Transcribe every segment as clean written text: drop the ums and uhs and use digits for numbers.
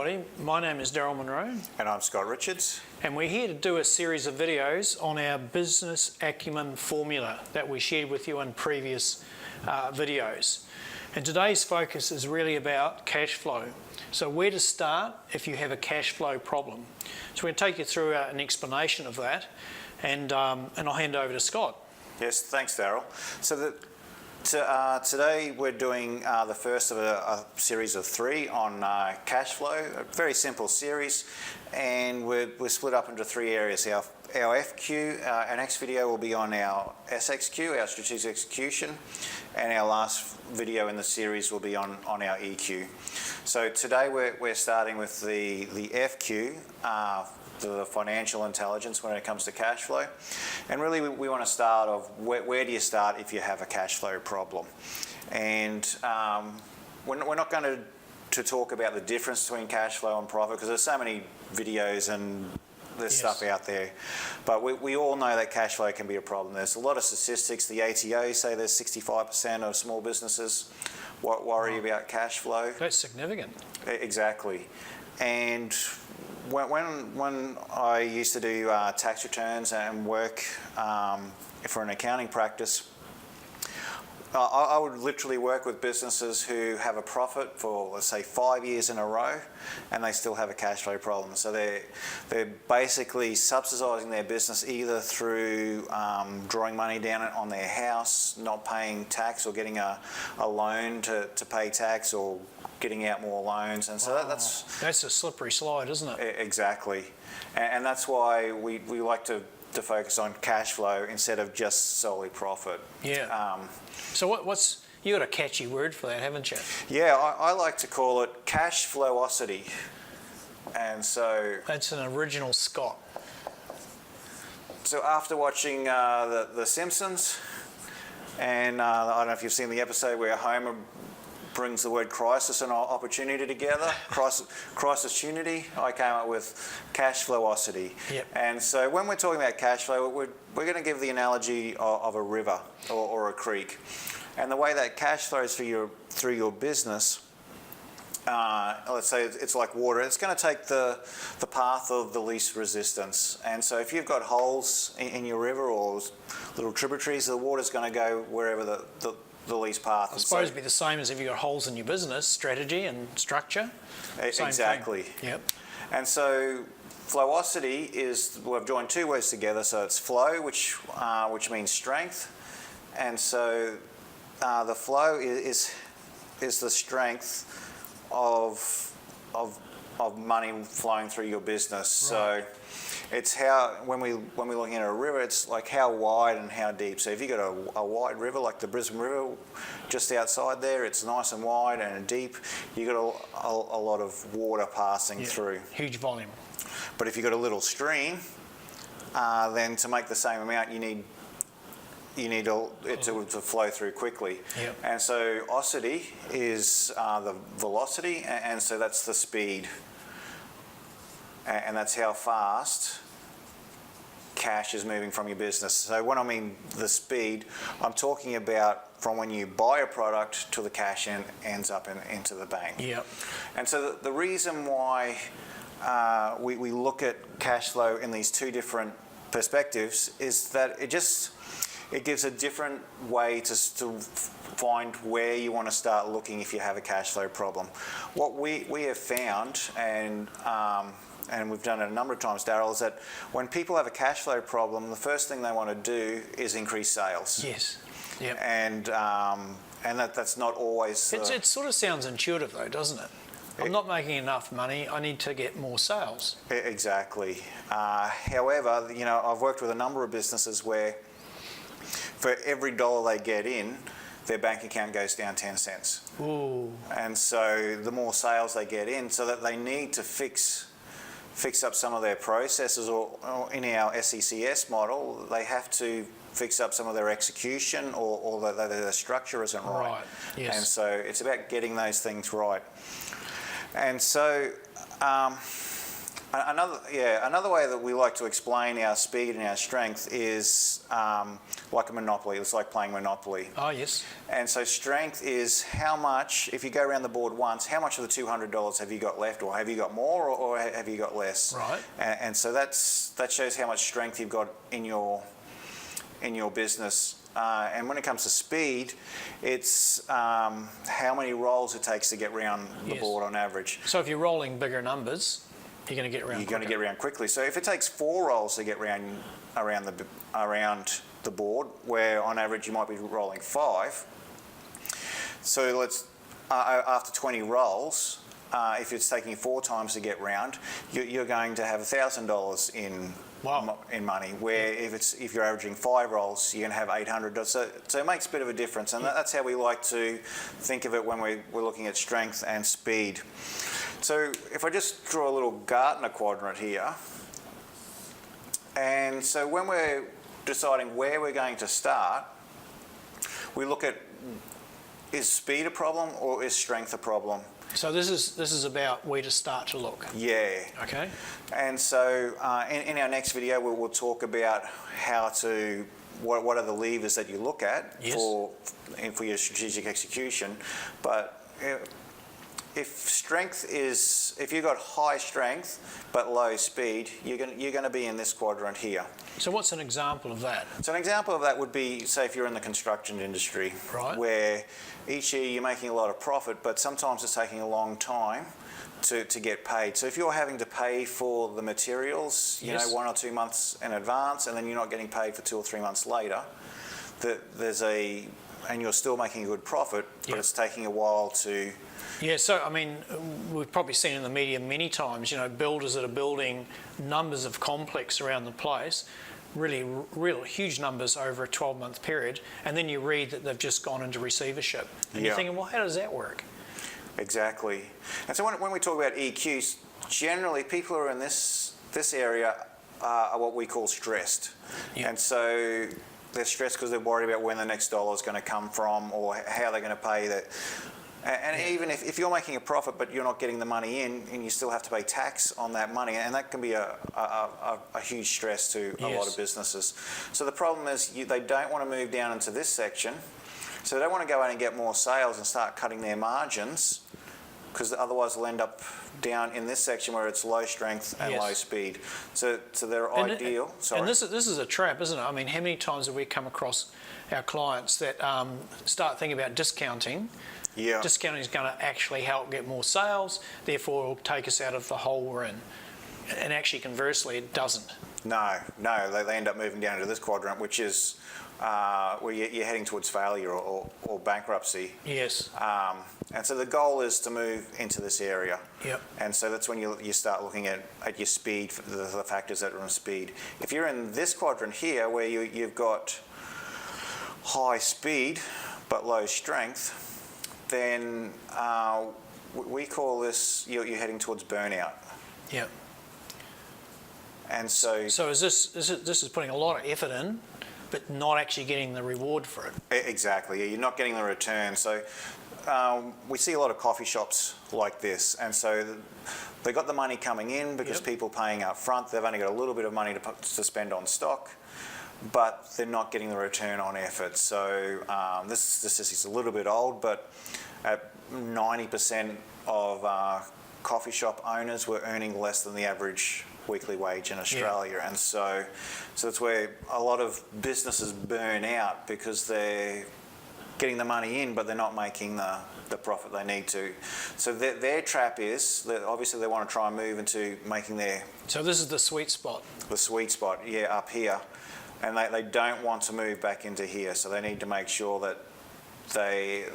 everybody. My name is Daryl Monroe. And I'm Scott Richards. And we're here to do a series of videos on our business acumen formula that we shared with you in previous videos. And today's focus is really about cash flow. So where to start if you have a cash flow problem. So we're going to take you through an explanation of that, and I'll hand over to Scott. Yes, thanks, Daryl. So today we're doing the first of a series of 3 on cash flow, a very simple series, and we're split up into 3 areas. Our FQ, our next video will be on our SXQ, our strategic execution, and our last video in the series will be on our EQ. So today we're starting with the FQ, the financial intelligence when it comes to cash flow. And really we want to start off, where do you start if you have a cash flow problem? And we're not going to talk about the difference between cash flow and profit, because there's so many videos and there's stuff out there. But we all know that cash flow can be a problem. There's a lot of statistics. The ATO say there's 65% of small businesses worry about cash flow. That's significant. Exactly. And when I used to do tax returns and work for an accounting practice, I would literally work with businesses who have a profit for, let's say, 5 years in a row, and they still have a cash flow problem. So they're basically subsidising their business either through drawing money down on their house, not paying tax, or getting a loan to pay tax, or getting out more loans. And so that's a slippery slide, isn't it? Exactly. And that's why we like to focus on cash flow instead of just solely profit. Yeah. So you got a catchy word for that, haven't you? Yeah, I like to call it cash flowosity. And so that's an original Scott. So after watching the Simpsons, and I don't know if you've seen the episode where Homer brings the word crisis and opportunity together, crisis unity, I came up with cash flowosity. Yep. And so when we're talking about cash flow, we're going to give the analogy of a river or a creek. And the way that cash flows through your business, let's say it's like water, it's going to take the path of the least resistance. And so if you've got holes in your river or little tributaries, the water's going to go wherever the least path. I suppose it'd be the same as if you've got holes in your business strategy and structure. Exactly. Yep. And so flowosity is, we've joined 2 words together, so it's flow, which means strength, and so the flow is the strength of money flowing through your business. Right. So it's how, when we're looking at a river, it's like how wide and how deep. So if you've got a wide river, like the Brisbane River, just outside there, it's nice and wide and deep. You've got a lot of water passing through. Huge volume. But if you've got a little stream, then to make the same amount, you need it to flow through quickly. Yep. And so osity is the velocity, and so that's the speed. And that's how fast cash is moving from your business. So when I mean the speed, I'm talking about from when you buy a product to the cash ends up into the bank. Yep. And so the reason why we look at cash flow in these 2 different perspectives is that it gives a different way to find where you want to start looking if you have a cash flow problem. What we have found, and we've done it a number of times, Daryl, is that when people have a cash flow problem, the first thing they want to do is increase sales. Yes. Yep. And that's not always... It sort of sounds intuitive though, doesn't it? I'm not making enough money, I need to get more sales. Exactly. However, I've worked with a number of businesses where for every dollar they get in, their bank account goes down 10 cents. Ooh. And so the more sales they get in, so that they need to fix up some of their processes, or in our SECS model, they have to fix up some of their execution, or their structure isn't right. Right, yes. And so it's about getting those things right. And so Another way that we like to explain our speed and our strength is like a Monopoly. It's like playing Monopoly. Oh, yes. And so strength is how much, if you go around the board once, how much of the $200 have you got left, or have you got more, or have you got less? Right. And so that shows how much strength you've got in your business. And when it comes to speed, it's how many rolls it takes to get round the Yes. board on average. So if you're rolling bigger numbers, you're going to get around You're going to quicker. get around quickly. So if it takes 4 rolls to get around the board, where on average you might be rolling 5. So let's after 20 rolls, if it's taking 4 times to get round, you're going to have $1,000 in Wow. in money. Where if you're averaging 5 rolls, you're going to have $800. So it makes a bit of a difference, and that's how we like to think of it when we're looking at strength and speed. So if I just draw a little Gartner quadrant here, and so when we're deciding where we're going to start, we look at, is speed a problem or is strength a problem? So this is about where to start to look. Yeah. Okay. And so in our next video, we'll talk about how to, what are the levers that you look at Yes. for your strategic execution. But if you've got high strength but low speed, you're going to be in this quadrant here. So what's an example of that? So an example of that would be, say, if you're in the construction industry, Right. where each year you're making a lot of profit, but sometimes it's taking a long time to get paid. So if you're having to pay for the materials, you Yes. know, 1 or 2 months in advance, and then you're not getting paid for 2 or 3 months later, and you're still making a good profit, but Yep. it's taking a while to. Yeah, so I mean, we've probably seen in the media many times, you know, builders that are building numbers of complex around the place, really real huge numbers over a 12-month period, and then you read that they've just gone into receivership. And you're Yeah. thinking, well, how does that work? Exactly. And so when we talk about EQs, generally people who are in this area are what we call stressed. Yeah. And so they're stressed because they're worried about when the next dollar is going to come from, or how they're going to pay that. And even if you're making a profit but you're not getting the money in, and you still have to pay tax on that money, and that can be a huge stress to a lot Yes. of businesses. So the problem is they don't want to move down into this section, so they don't want to go in and get more sales and start cutting their margins, because otherwise they'll end up down in this section where it's low strength and Yes. low speed. So they're And ideal. Sorry. And this is a trap, isn't it? I mean, how many times have we come across our clients that start thinking about discounting? Yeah. Discounting is going to actually help get more sales, therefore it'll take us out of the hole we're in. And actually, conversely, it doesn't. No, they end up moving down into this quadrant, which is where you're heading towards failure or bankruptcy. Yes. And so the goal is to move into this area. Yep. And so that's when you start looking at your speed, the factors that are on speed. If you're in this quadrant here, where you've got high speed but low strength, then we call this, you're heading towards burnout. Yep. And so So this is putting a lot of effort in, but not actually getting the reward for it. Exactly, yeah, you're not getting the return. So we see a lot of coffee shops like this, and so they got the money coming in because Yep. people paying up front, they've only got a little bit of money to spend on stock, but they're not getting the return on effort. So this statistic's a little bit old, but at 90% of coffee shop owners were earning less than the average weekly wage in Australia. And so that's where a lot of businesses burn out, because they're getting the money in but they're not making the profit they need to. So their trap is that obviously they want to try and move into making So this is the sweet spot. the sweet spot, yeah, up here, and they don't want to move back into here, so they need to make sure that they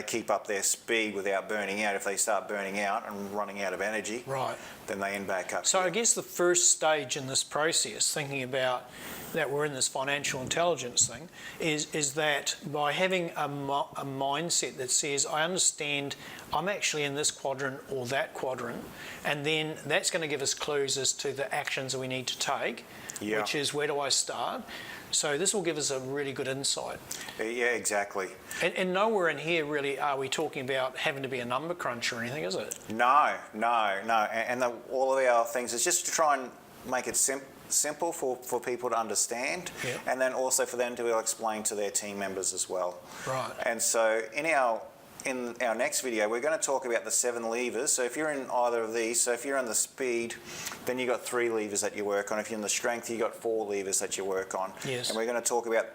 keep up their speed without burning out. If they start burning out and running out of energy, Right. then they end back up So I here. guess the first stage in this process, thinking about that we're in this financial intelligence thing is that by having a mindset that says, I understand I'm actually in this quadrant or that quadrant, and then that's going to give us clues as to the actions that we need to take, which is where do I start? So this will give us a really good insight. Yeah, exactly. And nowhere in here really are we talking about having to be a number cruncher or anything, is it? No. And all of our things is just to try and make it simple for people to understand, and then also for them to be able to explain to their team members as well. Right. And so in our next video, we're going to talk about the 7 levers. So if you're in either of these, so if you're in the speed, then you've got 3 levers that you work on. If you're in the strength, you've got 4 levers that you work on. Yes. And we're going to talk about,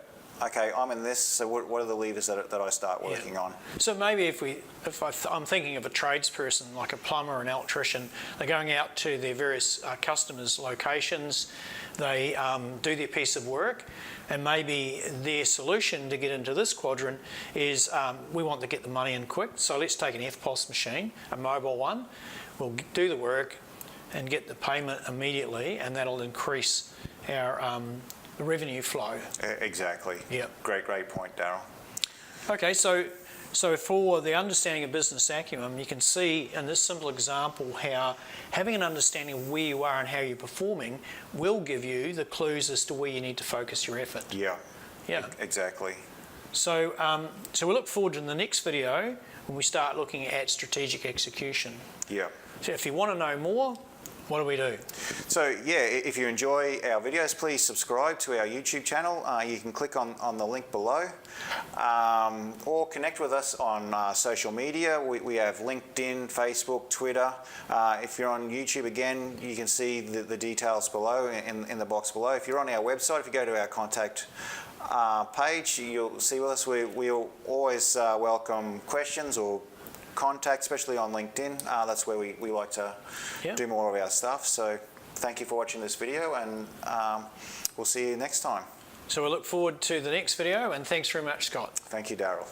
okay, I'm in this, so what are the levers that I start working on? So maybe I'm thinking of a tradesperson like a plumber, an electrician, they're going out to their various customers' locations, they do their piece of work, and maybe their solution to get into this quadrant is we want to get the money in quick, so let's take an FPOS machine, a mobile one, we'll do the work and get the payment immediately, and that'll increase our the revenue flow. Exactly. Yeah. Great point, Daryl. Okay, so for the understanding of business acumen, you can see in this simple example how having an understanding of where you are and how you're performing will give you the clues as to where you need to focus your effort. Yeah. Yeah. Exactly. So we look forward to the next video when we start looking at strategic execution. Yeah. So if you want to know more, what do we do? So yeah, if you enjoy our videos, please subscribe to our YouTube channel. You can click on the link below, or connect with us on social media. We have LinkedIn, Facebook, Twitter. If you're on YouTube, again, you can see the details below in the box below. If you're on our website, if you go to our contact page, you'll see with us. We'll always welcome questions or contact, especially on LinkedIn. That's where we like to do more of our stuff. So thank you for watching this video, and we'll see you next time. So we look forward to the next video, and thanks very much, Scott. Thank you, Daryl.